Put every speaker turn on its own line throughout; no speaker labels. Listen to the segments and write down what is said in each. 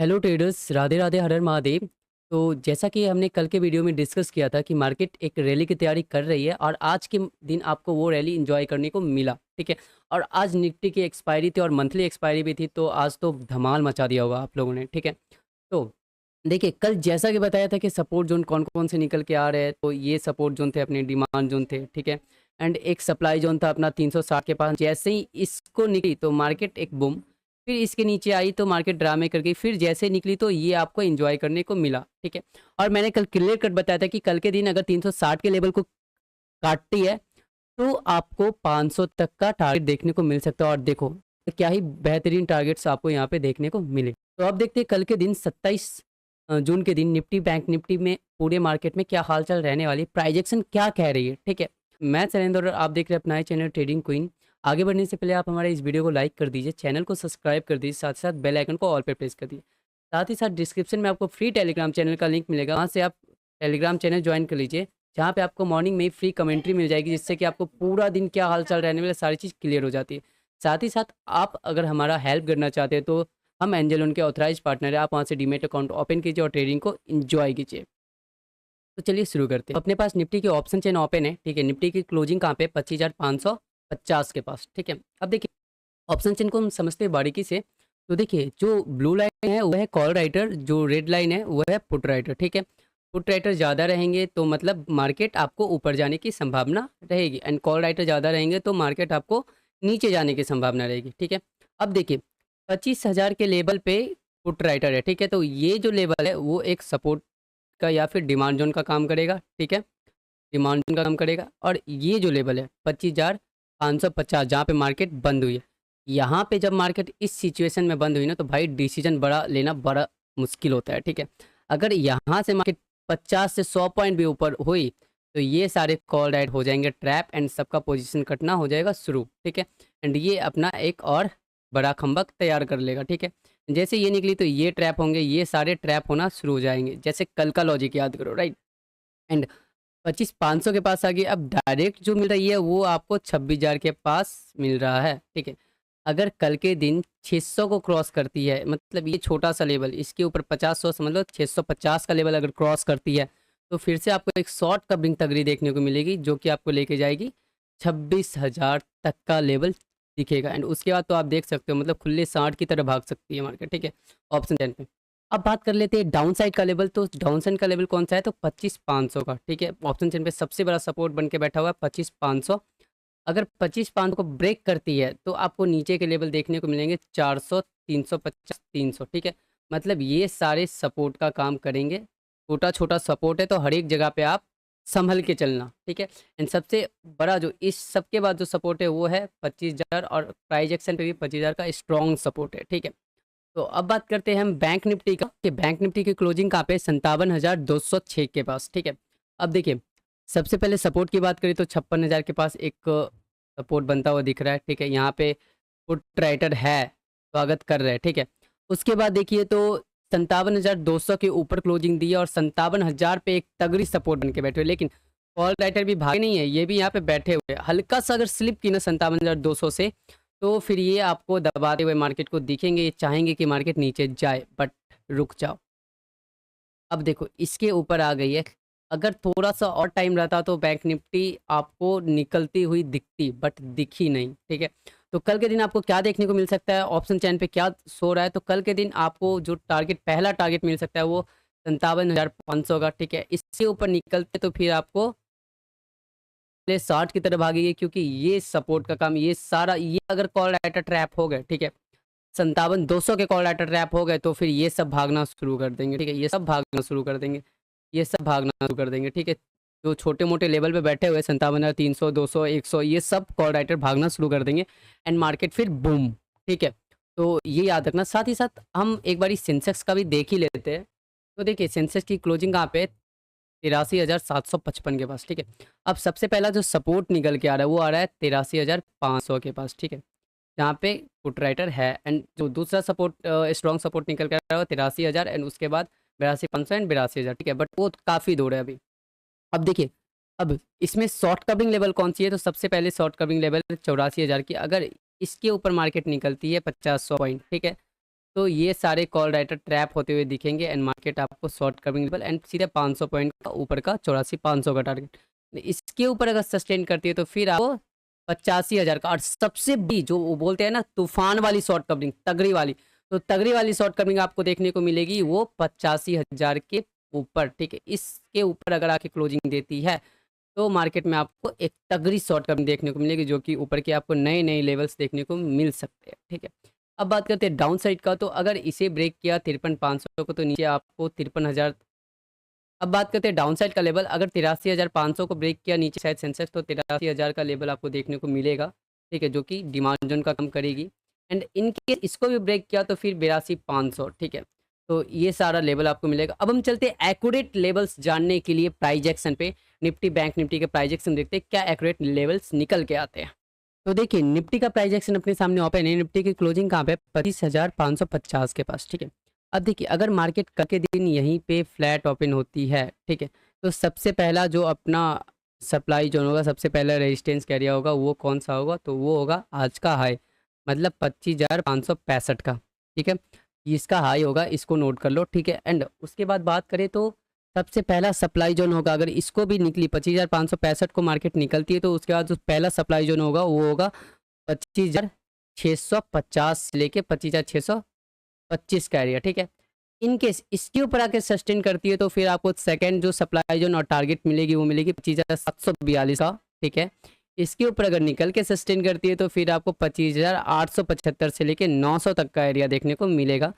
Hello traders, Radhe Radhe, हर हर महादेव। तो जैसा कि हमने कल के वीडियो में डिस्कस किया था कि मार्केट एक रैली की तैयारी कर रही है और आज के दिन आपको वो रैली एंजॉय करने को मिला। ठीक है। और आज निफ्टी की एक्सपायरी थी और मंथली एक्सपायरी भी थी, तो आज तो धमाल मचा दिया होगा आप लोगों ने। ठीक है। तो देखिए, कल जैसा कि बताया था कि सपोर्ट जोन कौन कौन से निकल के आ रहे हैं, तो ये सपोर्ट जोन थे अपने, डिमांड जोन थे। ठीक है। एंड एक सप्लाई जोन था अपना 360 के पास। जैसे ही इसको निकली तो मार्केट एक बूम, फिर इसके नीचे आई तो मार्केट ड्रामे कर गई, फिर जैसे निकली तो ये आपको एंजॉय करने को मिला। ठीक है। और मैंने कल क्लियर कट बताया था कि कल के दिन अगर 360 के लेवल को काटती है तो आपको 500 तक का टारगेट देखने को मिल सकता है। और देखो, क्या ही बेहतरीन टारगेट्स आपको यहाँ पे देखने को मिले। तो अब देखते हैं कल के दिन 27 जून के दिन निफ्टी, बैंक निफ्टी में, पूरे मार्केट में क्या हालचाल रहने वाली, प्राइजेक्शन क्या कह रही है। ठीक है। मैं शैलेंद्र और आप देख रहे हैं अपना चैनल ट्रेडिंग क्वीन। आगे बढ़ने से पहले आप हमारे इस वीडियो को लाइक कर दीजिए, चैनल को सब्सक्राइब कर दीजिए, साथ ही साथ बेल आइकन को ऑल पे प्रेस कर दीजिए। साथ ही साथ डिस्क्रिप्शन में आपको फ्री टेलीग्राम चैनल का लिंक मिलेगा, वहाँ से आप टेलीग्राम चैनल ज्वाइन कर लीजिए, जहाँ पे आपको मॉर्निंग में ही फ्री कमेंट्री मिल जाएगी, जिससे कि आपको पूरा दिन क्या हालचाल रहने वाला सारी चीज़ क्लियर हो जाती है। साथ ही साथ आप अगर हमारा हेल्प करना चाहते हैं तो हम एंजल उनके ऑथराइज पार्टनर है, आप वहाँ से डीमेट अकाउंट ओपन कीजिए और ट्रेडिंग को इन्जॉय कीजिए। तो चलिए शुरू करते हैं। अपने पास निफ्टी की ऑप्शन चेन ओपन है। ठीक है। निफ्टी की क्लोजिंग कहाँ पे, 25,550 के पास। ठीक है। अब देखिए, ऑप्शन चेन को हम समझते हैं बारीकी से। तो देखिए, जो ब्लू लाइन है वह है कॉल राइटर, जो रेड लाइन है वह है पुट राइटर। ठीक है। पुट राइटर ज़्यादा रहेंगे तो मतलब मार्केट आपको ऊपर जाने की संभावना रहेगी, एंड कॉल राइटर ज़्यादा रहेंगे तो मार्केट आपको नीचे जाने की संभावना रहेगी। ठीक है। अब देखिए, 25,000 के लेवल पे पुट राइटर है। ठीक है। तो ये जो लेवल है वो एक सपोर्ट का या फिर डिमांड जोन का काम करेगा। ठीक है। डिमांड जोन का काम करेगा। और ये जो लेवल है 25,550, जहाँ पे मार्केट बंद हुई है, यहाँ पे जब मार्केट इस सिचुएशन में बंद हुई ना, तो भाई डिसीजन बड़ा लेना बड़ा मुश्किल होता है। ठीक है। अगर यहाँ से मार्केट 50 से 100 पॉइंट भी ऊपर हुई तो ये सारे कॉल राइट हो जाएंगे ट्रैप, एंड सबका पोजीशन कटना हो जाएगा शुरू। ठीक है। एंड ये अपना एक और बड़ा खंबक तैयार कर लेगा। ठीक है। जैसे ये निकली तो ये ट्रैप होंगे, ये सारे ट्रैप होना शुरू हो जाएंगे, जैसे कल का लॉजिक याद करो, राइट। एंड 25,500 के पास आ गई। अब डायरेक्ट जो मिल रही है वो आपको 26,000 के पास मिल रहा है। ठीक है। अगर कल के दिन 600 को क्रॉस करती है, मतलब ये छोटा सा लेवल, इसके ऊपर 50-100 समझ लो, 650 का लेवल अगर क्रॉस करती है तो फिर से आपको एक शॉर्ट कवरिंग तगड़ी देखने को मिलेगी, जो कि आपको लेके जाएगी 26,000 तक का लेवल दिखेगा। एंड उसके बाद तो आप देख सकते हो, मतलब खुले 60 की तरह भाग सकती है मार्केट। ठीक है। ऑप्शन 10 पे अब बात कर लेते हैं डाउन साइड का लेवल। तो डाउन साइड का लेवल कौन सा है, तो 25,500 का। ठीक है। ऑप्शन चेन पे सबसे बड़ा सपोर्ट बन के बैठा हुआ है 25,500। अगर 25,500 को ब्रेक करती है तो आपको नीचे के लेवल देखने को मिलेंगे 400, 350, 300। ठीक है। मतलब ये सारे सपोर्ट का काम करेंगे। छोटा छोटा सपोर्ट है तो हर एक जगह पे आप संभल के चलना। ठीक है। एंड सबसे बड़ा जो इस सबके बाद जो सपोर्ट है वो है 25,000, और प्राइस एक्शन पे भी 25,000 का स्ट्रॉन्ग सपोर्ट है। ठीक है। तो अब बात करते हैं हम बैंक निफ्टी का, कि बैंक निफ्टी की क्लोजिंग कहाँ पे, 57,206 के पास। ठीक है। अब देखिए, सबसे पहले सपोर्ट की बात करें तो 56,000 के पास एक सपोर्ट बनता हुआ दिख रहा है। ठीक है। यहाँ पे पुट राइटर है, स्वागत कर रहे हैं। ठीक है। उसके बाद देखिए तो 57,200 के ऊपर क्लोजिंग दी है और 57,000 पे एक तगड़ी सपोर्ट बन के बैठे हुए, लेकिन कॉल राइटर भी भागे नहीं है, ये भी यहाँ पे बैठे हुए हैं। हल्का सा अगर स्लिप की ना 57,200 से, तो फिर ये आपको दबाते हुए मार्केट को दिखेंगे, ये चाहेंगे कि मार्केट नीचे जाए, बट रुक जाओ। अब देखो, इसके ऊपर आ गई है। अगर थोड़ा सा और टाइम रहता तो बैंक निफ्टी आपको निकलती हुई दिखती, बट दिखी नहीं। ठीक है। तो कल के दिन आपको क्या देखने को मिल सकता है, ऑप्शन चैन पे क्या सो रहा है, तो कल के दिन आपको जो टारगेट, पहला टारगेट मिल सकता है वो 57,500 का। ठीक है। इससे ऊपर निकलते तो फिर आपको 60 की तरफ भागेगी, क्योंकि ये सपोर्ट का काम, ये सारा, ये अगर कॉल राइटर ट्रैप हो गए, ठीक है, 57,200 के कॉल राइटर ट्रैप हो गए तो फिर ये सब भागना शुरू कर देंगे। ठीक है। ये सब भागना शुरू कर देंगे, ये सब भागना शुरू कर देंगे। ठीक है। जो छोटे मोटे लेवल पे बैठे हुए 57,300, 200, 100, ये सब कॉल राइटर भागना शुरू कर देंगे, एंड मार्केट फिर बूम। ठीक है। तो ये याद रखना। साथ ही साथ हम एक बारी सेंसेक्स का भी देख ही लेते हैं। तो देखिए, सेंसेक्स की क्लोजिंग कहाँ पे, 83,755 के पास। ठीक है। अब सबसे पहला जो सपोर्ट निकल के आ रहा है वो आ रहा है 83,500 के पास। ठीक है। जहाँ पे पुट राइटर है, एंड जो दूसरा सपोर्ट, स्ट्रॉन्ग सपोर्ट निकल के आ रहा है वो 83,000, एंड उसके बाद 82,500 एंड 82,000। ठीक है। बट वो काफ़ी दूर है अभी। अब देखिए, अब इसमें शॉर्ट कवरिंग लेवल कौन सी है, तो सबसे पहले शॉर्ट कवरिंग लेवल 84,000 की। अगर इसके ऊपर मार्केट निकलती है 50-100 पॉइंट, ठीक है, तो ये सारे कॉल राइटर ट्रैप होते हुए दिखेंगे एंड मार्केट आपको शॉर्ट कवरिंग लेवल एंड सीधे 500 पॉइंट का ऊपर का 84,500 का टारगेट, इसके ऊपर अगर सस्टेन करती है तो फिर आपको 85,000 का, और सबसे बड़ी जो वो बोलते हैं ना तूफान वाली शॉर्ट कवरिंग, तगड़ी वाली, तो तगड़ी वाली शॉर्ट कवरिंग आपको देखने को मिलेगी वो 85,000 के ऊपर, ठीक है। इसके ऊपर अगर आके क्लोजिंग देती है तो मार्केट में आपको एक तगड़ी शॉर्ट कवरिंग देखने को मिलेगी, जो कि ऊपर के आपको नए नए लेवल्स देखने को मिल सकते हैं, ठीक है। अब बात करते हैं डाउन साइड का, तो अगर इसे ब्रेक किया 53,500 को, तो नीचे आपको 53,000। अब बात करते हैं डाउन साइड का लेवल, अगर 83,500 को ब्रेक किया नीचे साइड सेंसेक्स, तो 83,000 का लेवल आपको देखने को मिलेगा, ठीक है, जो कि डिमांड जोन का काम करेगी। एंड इन केस इसको भी ब्रेक किया तो फिर 82,500, ठीक है। तो ये सारा लेवल आपको मिलेगा। अब हम चलते हैं एक्यूरेट लेवल्स जानने के लिए प्राइस एक्शन पे, निफ्टी बैंक निफ्टी के प्राइस एक्शन देखते हैं क्या एक्यूरेट लेवल्स निकल के आते हैं। तो देखिए निफ्टी का प्राइस एक्शन अपने सामने ओपन है, निफ्टी की क्लोजिंग कहाँ पे, 25,550 के पास, ठीक है। अब देखिए अगर मार्केट कल के दिन यहीं पे फ्लैट ओपन होती है, ठीक है, तो सबसे पहला जो अपना सप्लाई जोन होगा, सबसे पहला रेजिस्टेंस एरिया होगा, वो कौन सा होगा, तो वो होगा आज का हाई, मतलब 25,565 का, ठीक है। इसका हाई होगा, इसको नोट कर लो, ठीक है। एंड उसके बाद बात करें तो सबसे पहला सप्लाई जोन होगा, अगर इसको भी निकली 25,565 को मार्केट निकलती है, तो उसके बाद जो पहला सप्लाई जोन होगा वो होगा 25,650 से लेके 25,625 का एरिया, ठीक है। इन केस इसके ऊपर आके सस्टेन करती है तो फिर आपको सेकंड जो सप्लाई जोन और टारगेट मिलेगी वो मिलेगी 25,742 का, ठीक है। इसके ऊपर अगर निकल के सस्टेन करती है तो फिर आपको 25,875 से लेके 900 तक का एरिया देखने को मिलेगा।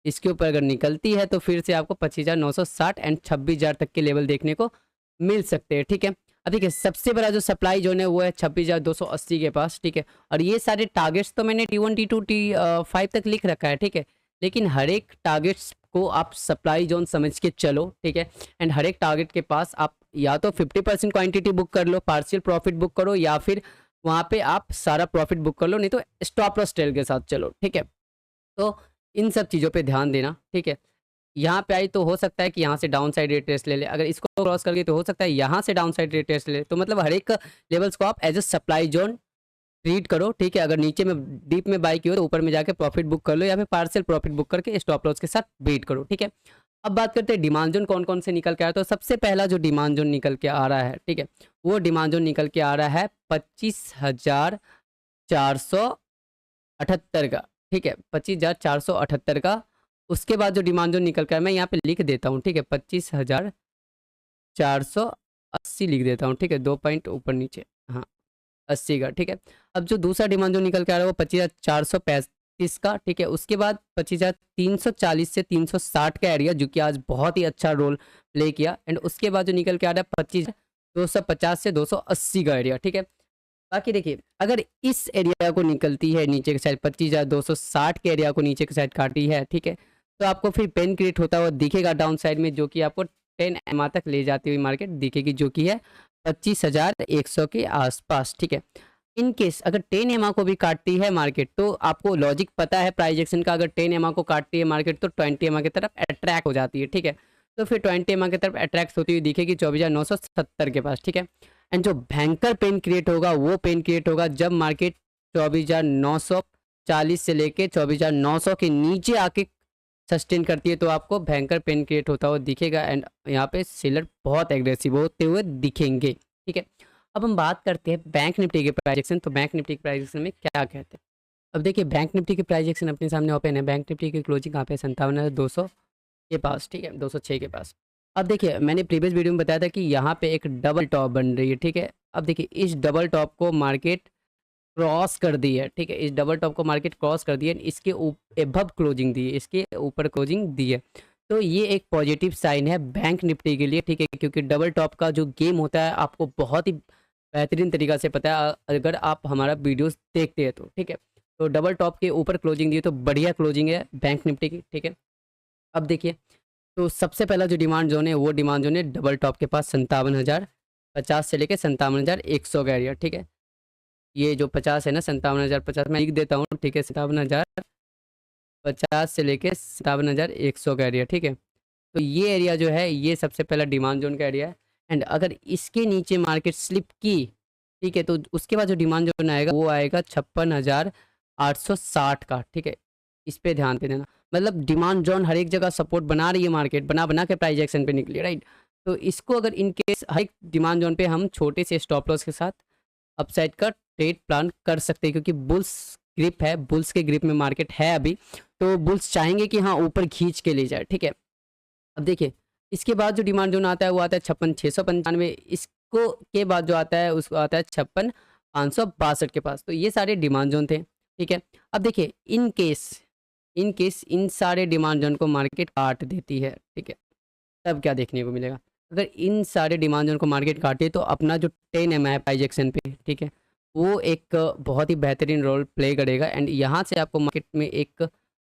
इसके ऊपर अगर निकलती है तो फिर से आपको 25,960 एंड 26,000 तक के लेवल देखने को मिल सकते हैं, ठीक है। अब देखिए सबसे बड़ा जो सप्लाई जोन है वो है 26,280 के पास, ठीक है। और ये सारे टारगेट्स तो मैंने T1 T2 T5 तक लिख रखा है, ठीक है। लेकिन हर एक टारगेट्स को आप सप्लाई जोन समझ के चलो, ठीक है। एंड हर एक टारगेट के पास आप या तो 50% क्वांटिटी बुक कर लो, पार्शियल प्रॉफिट बुक करो, या फिर वहाँ पे आप सारा प्रॉफिट बुक कर लो, नहीं तो स्टॉप लॉस ट्रेल के साथ चलो, ठीक है। तो इन सब चीज़ों पे ध्यान देना, ठीक है। यहाँ पे आई तो हो सकता है कि यहाँ से डाउन साइड रिट्रेस ले ले, अगर इसको क्रॉस कर गई तो हो सकता है यहाँ से डाउन साइड रिट्रेस ले ले। तो मतलब हर एक लेवल्स को आप as a supply zone treat करो, ठीक है। अगर नीचे में डीप में बाई की हो तो ऊपर में जाके प्रॉफिट बुक कर लो, या फिर पार्शियल प्रॉफिट बुक करके स्टॉप लॉस के साथ वेट करो, ठीक है। अब बात करते हैं डिमांड जोन कौन कौन से निकल के आया, तो सबसे पहला जो डिमांड जोन निकल के आ रहा है, ठीक है, वो डिमांड जोन निकल के आ रहा है 25,478 का, ठीक है, 25,478 का। उसके बाद जो डिमांड जोन निकल कर मैं यहाँ पे लिख देता हूँ, ठीक है, 25,480 लिख देता हूँ, ठीक है, 2 पॉइंट ऊपर नीचे, हाँ 80 का, ठीक है। अब जो दूसरा डिमांड जोन निकल के आ रहा है वो 25,435 का, ठीक है। उसके बाद 25,340 से 360 का एरिया, जो कि आज बहुत ही अच्छा रोल प्ले किया। एंड उसके बाद जो निकल के आ रहा है 25,250 से 280 का एरिया, ठीक है। बाकी देखिए अगर इस एरिया को निकलती है नीचे के साइड, 25,260 के एरिया को नीचे के साइड काटी है, ठीक है, तो आपको फिर पेन क्रिएट होता हुआ दिखेगा डाउन साइड में, जो कि आपको 10 एमआर तक ले जाती हुई मार्केट दिखेगी, जो कि है 25,100 के आसपास, ठीक है। इन केस अगर 10 एमआर को भी काटती है मार्केट, तो आपको लॉजिक पता है प्राइस एक्शन का, अगर 10 एमआर को काटती है मार्केट तो 20 एमआर की तरफ अट्रैक्ट हो जाती है, ठीक है। तो फिर 20 एमआर की तरफ अट्रैक्ट होती हुई दिखेगी 24,970 के पास, ठीक है। एंड जो भयंकर पेन क्रिएट होगा वो पेन क्रिएट होगा जब मार्केट 24,940 से लेके 24,900 के नीचे आके सस्टेन करती है, तो आपको भयंकर पेन क्रिएट होता हुआ दिखेगा। एंड यहाँ पे सेलर बहुत एग्रेसिव होते हुए दिखेंगे, ठीक है। अब हम बात करते हैं बैंक निफ्टी के प्राइस एक्शन, तो बैंक निफ्टी के प्राइस एक्शन में क्या कहते हैं। अब देखिए बैंक निफ्टी के प्राइस एक्शन अपने सामने ओपन है, बैंक निफ्टी की क्लोजिंग कहाँ पे 57,200 के पास, ठीक है, 206 के पास। अब देखिए मैंने प्रीवियस वीडियो में बताया था कि यहाँ पे एक डबल टॉप बन रही है, ठीक है। अब देखिए इस डबल टॉप को मार्केट क्रॉस कर दी है, ठीक है, इस डबल टॉप को मार्केट क्रॉस कर दी है, इसके एबव क्लोजिंग दी है, इसके ऊपर क्लोजिंग दी है। तो ये एक पॉजिटिव साइन है बैंक निफ्टी के लिए, ठीक है, क्योंकि डबल टॉप का जो गेम होता है आपको बहुत ही बेहतरीन तरीका से पता है अगर आप हमारा वीडियोस देखते हैं तो, ठीक है। तो डबल टॉप के ऊपर क्लोजिंग दी है, तो बढ़िया क्लोजिंग है बैंक निफ्टी की, ठीक है। अब देखिए तो सबसे पहला जो डिमांड जोन है वो डिमांड जोन है डबल टॉप के पास 57,050 से लेके 57,100 का एरिया, ठीक है। ये जो 50 है ना, 57,050 मैं लिख देता हूँ, ठीक है, 57,050 से लेके 57,100 का एरिया, ठीक है। तो ये एरिया जो है ये सबसे पहला डिमांड जोन का एरिया है। एंड अगर इसके नीचे मार्केट स्लिप की, ठीक है, तो उसके बाद जो डिमांड जोन आएगा वो आएगा 56,860 का, ठीक है। इस पे ध्यान पे देना। मतलब डिमांड जोन हर एक जगह सपोर्ट बना रही है मार्केट, बना बना के प्राइस एक्शन पे निकली, राइट? तो इसको अगर इन केस हर एक डिमांड जोन पे हम छोटे से स्टॉप लॉस के साथ अपसाइड का ट्रेड प्लान कर सकते हैं, क्योंकि बुल्स ग्रिप है, बुल्स के ग्रिप में मार्केट है अभी। तो बुल्स चाहेंगे कि हाँ ऊपर खींच के ले जाए, ठीक है। अब देखिए इसके बाद जो डिमांड जोन आता है वो आता है 56,695। इसको के बाद जो आता है उसको आता है 56,562 के पास। तो ये सारे डिमांड जोन थे, ठीक है। अब देखिए इन केस इन सारे डिमांड जोन को मार्केट काट देती है, ठीक है, तब क्या देखने को मिलेगा? अगर इन सारे डिमांड जोन को मार्केट काटे तो अपना जो 10 है प्राइस एक्शन पे, ठीक है, वो एक बहुत ही बेहतरीन रोल प्ले करेगा। एंड यहाँ से आपको मार्केट में एक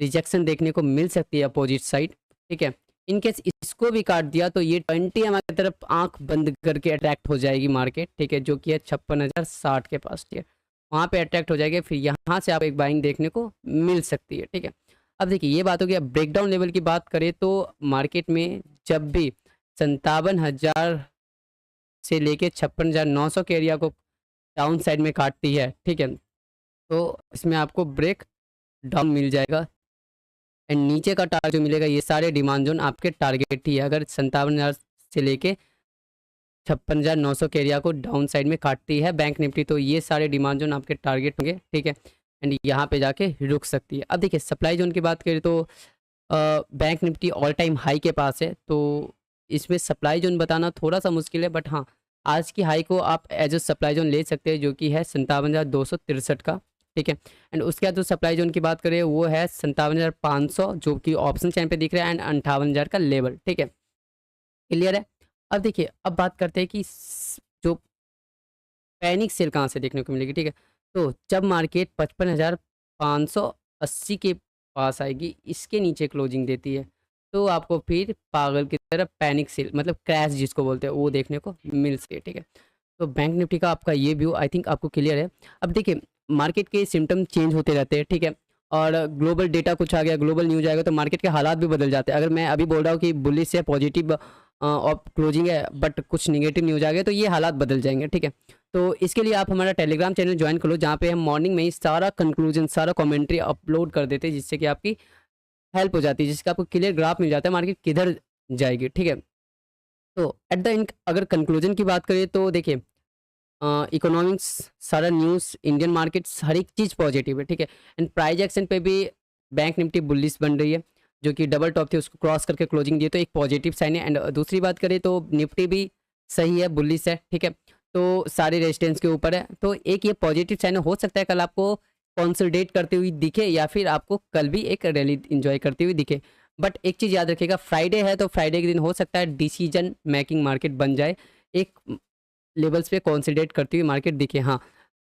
रिजेक्शन देखने को मिल सकती है अपोजिट साइड, ठीक है। इन केस इसको भी काट दिया तो ये 20 की तरफ आंख बंद करके अट्रैक्ट हो जाएगी मार्केट, ठीक है, जो कि है 56,060 के पास, ठीक है। वहाँ पे अट्रैक्ट हो जाएगी, फिर यहाँ से आप एक बाइंग देखने को मिल सकती है, ठीक है। अब देखिए ये बात हो गई। अब ब्रेकडाउन लेवल की बात करें तो मार्केट में जब भी 57,000 से लेके 56,900 के एरिया को डाउन साइड में काटती है, ठीक है, तो इसमें आपको ब्रेक डाउन मिल जाएगा। एंड नीचे का टारगेट जो मिलेगा, ये सारे डिमांड जोन आपके टारगेट ही है। अगर 57,000 से लेके 56,900 के एरिया को डाउन साइड में काटती है बैंक निफ्टी, तो ये सारे डिमांड जोन आपके टारगेट होंगे, ठीक है। एंड यहाँ पे जाके रुक सकती है। अब देखिए सप्लाई जोन की बात करें तो bank Nifty all time high के पास है, तो इसमें सप्लाई जोन बताना थोड़ा सा मुश्किल है, बट हाँ आज की हाई को आप एज ए सप्लाई जोन ले सकते हैं, जो कि है 57,263 का, ठीक है। एंड उसके बाद जो सप्लाई जोन की बात करें वो है 57,500, जो कि ऑप्शन चैन पे दिख रहा है, एंड 58,000 का लेवल, ठीक है, क्लियर है। अब देखिए अब बात करते हैं कि जो पैनिक सेल कहाँ से देखने को मिलेगी, ठीक है। तो जब मार्केट 55,580 के पास आएगी, इसके नीचे क्लोजिंग देती है, तो आपको फिर पागल की तरह पैनिक सेल मतलब क्रैश जिसको बोलते हैं वो देखने को मिल सकती है, ठीक है। तो बैंक निफ्टी का आपका ये व्यू आई थिंक आपको क्लियर है। अब देखिए मार्केट के सिम्टम चेंज होते रहते हैं, ठीक है, और ग्लोबल डेटा कुछ आ गया, ग्लोबल न्यूज आएगा तो मार्केट के हालात भी बदल जाते हैं। अगर मैं अभी बोल रहा हूँ कि बुलिश है, पॉजिटिव और क्लोजिंग है, बट कुछ निगेटिव न्यूज आ गया तो ये हालात बदल जाएंगे, ठीक है। तो इसके लिए आप हमारा टेलीग्राम चैनल ज्वाइन कर लो, जहाँ पे हम मॉर्निंग में ही सारा कंक्लूजन, सारा कमेंट्री अपलोड कर देते हैं, जिससे कि आपकी हेल्प हो जाती है, जिसका आपको क्लियर ग्राफ मिल जाता है मार्केट किधर जाएगी, ठीक है। तो एट द एंड अगर कंक्लूजन की बात करें तो देखिए इकोनॉमिक्स, सारा न्यूज़, इंडियन मार्केट्स, हर एक चीज़ पॉजिटिव है, ठीक है। एंड प्राइस एक्शन पे भी बैंक निफ्टी बुलिश बन रही है, जो कि डबल टॉप थी उसको क्रॉस करके क्लोजिंग दी, तो एक पॉजिटिव साइन है। एंड दूसरी बात करें तो निफ्टी भी सही है, बुलिश है, ठीक है, तो सारे रेजिस्टेंस के ऊपर है। तो एक ये पॉजिटिव साइन हो सकता है कल आपको कंसोलिडेट करते हुए दिखे, या फिर आपको कल भी एक रैली इंजॉय करते हुए दिखे। बट एक चीज़ याद रखिएगा, फ्राइडे है तो फ्राइडे के दिन हो सकता है डिसीजन मेकिंग मार्केट बन जाए, एक लेवल्स पे कंसोलिडेट करती हुई मार्केट दिखे। हाँ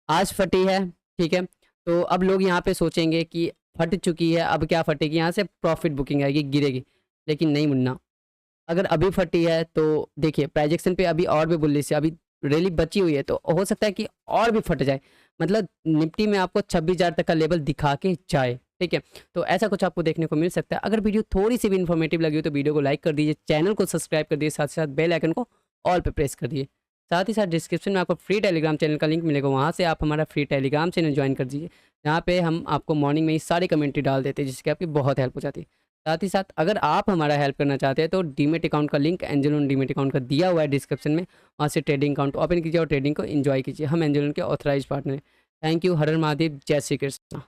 आज फटी है, ठीक है, तो अब लोग यहाँ पे सोचेंगे कि फट चुकी है, अब क्या फटेगी, यहाँ से प्रॉफिट बुकिंग आएगी, गिरेगी। लेकिन नहीं मुन्ना, अगर अभी फटी है तो देखिए प्राइजेक्शन पे अभी और भी बुलिश है, अभी रैली बची हुई है, तो हो सकता है कि और भी फट जाए, मतलब निफ्टी में आपको 26,000 तक का लेवल दिखा के जाए, ठीक है। तो ऐसा कुछ आपको देखने को मिल सकता है। अगर वीडियो थोड़ी सी भी इन्फॉर्मेटिव लगी हो तो वीडियो को लाइक कर दीजिए, चैनल को सब्सक्राइब कर दीजिए, साथ ही साथ बेल आइकन को ऑल पे प्रेस कर दिए। साथ ही साथ डिस्क्रिप्शन में आपको फ्री टेलीग्राम चैनल का लिंक मिलेगा, वहाँ से आप हमारा फ्री टेलीग्राम चैनल ज्वाइन कर दीजिए, जहाँ पे हम आपको मॉर्निंग में ही सारी कमेंट्री डाल देते हैं, जिसकी आपकी बहुत हेल्प हो जाती है। साथ ही साथ अगर आप हमारा हेल्प करना चाहते हैं तो डीमेट अकाउंट का लिंक एंजल डीमेट अकाउंट का दिया हुआ है डिस्क्रिप्शन में, वहाँ से ट्रेडिंग अकाउंट ओपन कीजिए और ट्रेडिंग को एंजॉय कीजिए। हम एंजल के ऑथराइज पार्टनर हैं। Thank you. हर हर महादेव, जय श्री कृष्ण।